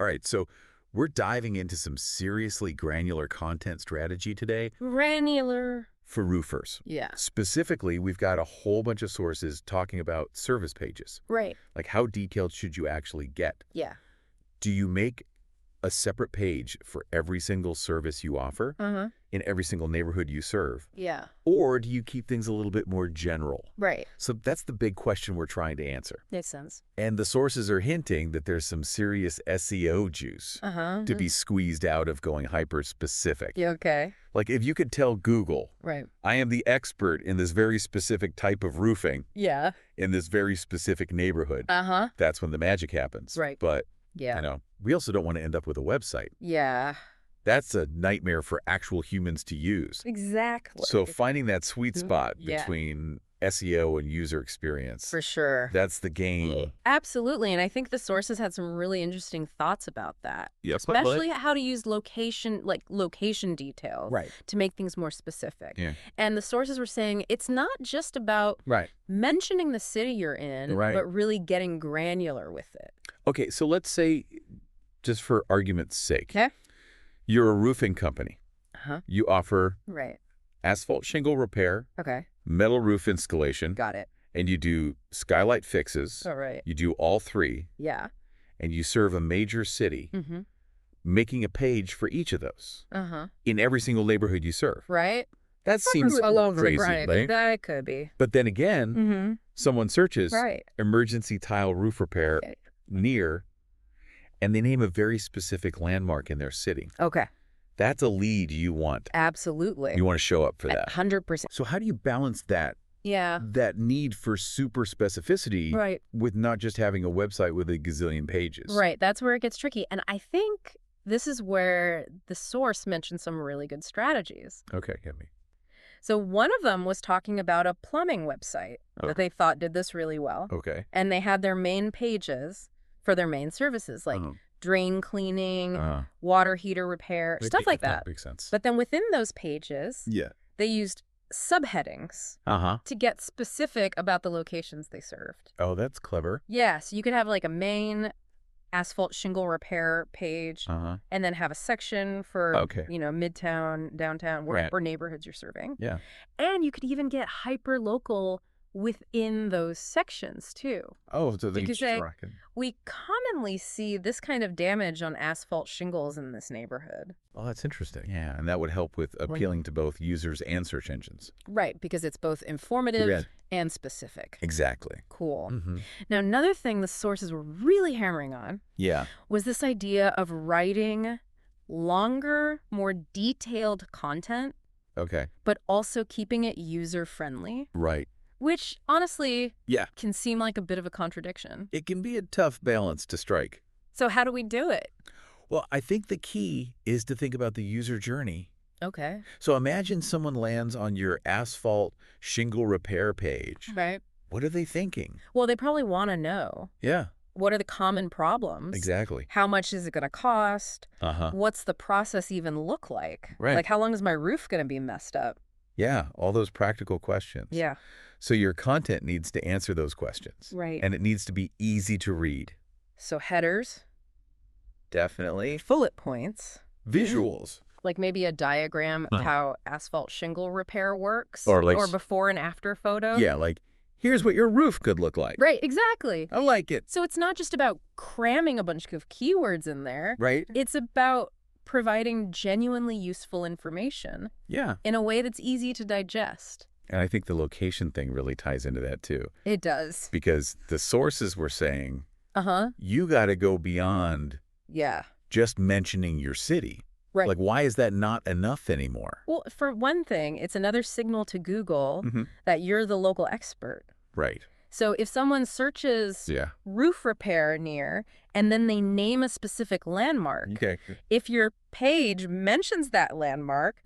All right, so we're diving into some seriously granular content strategy today Granular. for roofers. Yeah. Specifically, we've got a whole bunch of sources talking about service pages. Right. Like, how detailed should you actually get? Yeah. Do you make a separate page for every single service you offer in every single neighborhood you serve? Yeah. Or do you keep things a little bit more general? Right. So that's the big question we're trying to answer. Makes sense. And the sources are hinting that there's some serious SEO juice to be squeezed out of going hyper-specific. Yeah, okay. Like, if you could tell Google, Right. I am the expert in this very specific type of roofing Yeah. in this very specific neighborhood, that's when the magic happens. Right. But, Yeah. we also don't want to end up with a website. Yeah. That's a nightmare for actual humans to use. Exactly. So finding that sweet spot Yeah. between SEO and user experience, For sure. that's the game. Absolutely. And I think the sources had some really interesting thoughts about that. Yep. Especially how to use location details Right. to make things more specific. Yeah. And the sources were saying it's not just about Right. mentioning the city you're in, Right. but really getting granular with it. Okay, so let's say, just for argument's sake, Okay. you're a roofing company. You offer Right. asphalt shingle repair, Okay. metal roof installation, Got it. and you do skylight fixes. All right. You do all three, Yeah. and you serve a major city, making a page for each of those in every single neighborhood you serve. Right? That seems crazy, right? That could be. But then again, someone searches Right. emergency tile roof repair near, and they name a very specific landmark in their city. Okay. That's a lead you want. Absolutely. You want to show up for that. 100%. So how do you balance that Yeah. need for super specificity Right. with not just having a website with a gazillion pages? Right. That's where it gets tricky. And I think this is where the source mentioned some really good strategies. Okay, get me. So one of them was talking about a plumbing website that they thought did this really well. Okay. And they had their main pages for their main services, like drain cleaning, water heater repair, stuff like that. Makes sense. But then within those pages, they used subheadings to get specific about the locations they served. Oh, that's clever. Yeah, so you could have like a main asphalt shingle repair page and then have a section for, midtown, downtown, whatever neighborhoods you're serving. Yeah. And you could even get hyper-local within those sections too. Oh, so they You could say, we commonly see this kind of damage on asphalt shingles in this neighborhood. Oh, that's interesting. Yeah, and that would help with appealing to both users and search engines. Right, because it's both informative and specific. Exactly. Cool. Now, another thing the sources were really hammering on was this idea of writing longer, more detailed content, but also keeping it user-friendly. Right. Which, honestly, can seem like a bit of a contradiction. It can be a tough balance to strike. So how do we do it? Well, I think the key is to think about the user journey. Okay. So imagine someone lands on your asphalt shingle repair page. Right. What are they thinking? Well, they probably want to know. Yeah. What are the common problems? Exactly. How much is it going to cost? What's the process even look like? Right. Like, how long is my roof going to be messed up? Yeah, all those practical questions. Yeah. So your content needs to answer those questions. Right. And it needs to be easy to read. So headers. Definitely. Bullet points. Visuals. Like maybe a diagram of how asphalt shingle repair works. Or before and after photo. Yeah, like, here's what your roof could look like. Right, exactly. I like it. So it's not just about cramming a bunch of keywords in there. Right. It's about providing genuinely useful information. Yeah. In a way that's easy to digest. And I think the location thing really ties into that too. It does. Because the sources were saying, you got to go beyond just mentioning your city. Right. Like, why is that not enough anymore? Well, for one thing, it's another signal to Google that you're the local expert. Right. So if someone searches roof repair near and then they name a specific landmark, if your page mentions that landmark,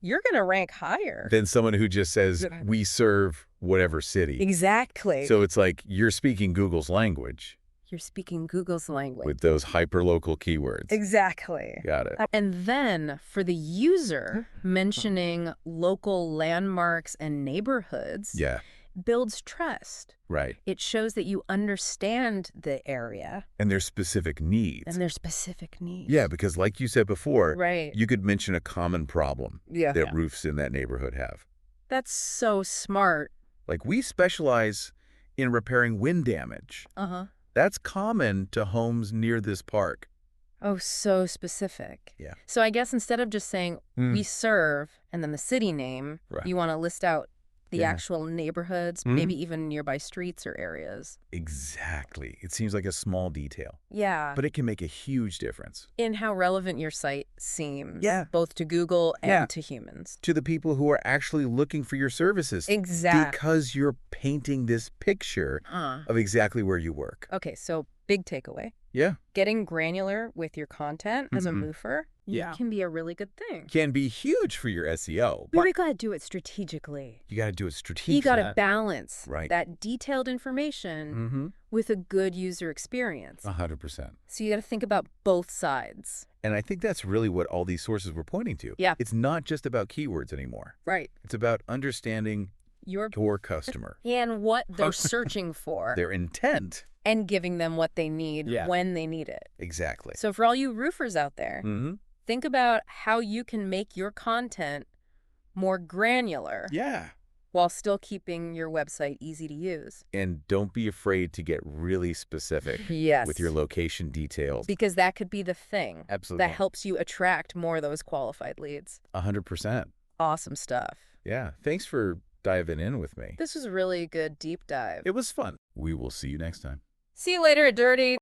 you're going to rank higher than someone who just says, we serve whatever city. Exactly. So it's like you're speaking Google's language. You're speaking Google's language. With those hyperlocal keywords. Exactly. Got it. And then for the user, mentioning local landmarks and neighborhoods builds trust. Right. It shows that you understand the area. And their specific needs. Yeah, because like you said before, right. you could mention a common problem that roofs in that neighborhood have. That's so smart. Like, we specialize in repairing wind damage. That's common to homes near this park. Oh, so specific. Yeah. So I guess instead of just saying we serve and then the city name, you want to list out the actual neighborhoods, maybe even nearby streets or areas. Exactly. It seems like a small detail. Yeah. But it can make a huge difference. In how relevant your site seems, both to Google and to humans. To the people who are actually looking for your services. Exactly. Because you're painting this picture of exactly where you work. Okay, so big takeaway. Yeah. Getting granular with your content as a moofer can be a really good thing. Can be huge for your SEO. But we got to do it strategically. You got to do it strategically. You got to balance right. that detailed information with a good user experience. 100%. So you got to think about both sides. And I think that's really what all these sources were pointing to. Yeah. It's not just about keywords anymore. Right. It's about understanding your customer. And what they're searching for. Their intent. And giving them what they need when they need it. Exactly. So for all you roofers out there, think about how you can make your content more granular. Yeah. While still keeping your website easy to use. And don't be afraid to get really specific with your location details. Because that could be the thing. Absolutely. That helps you attract more of those qualified leads. 100%. Awesome stuff. Yeah. Thanks for diving in with me. This was a really good deep dive. It was fun. We will see you next time. See you later, Dirty.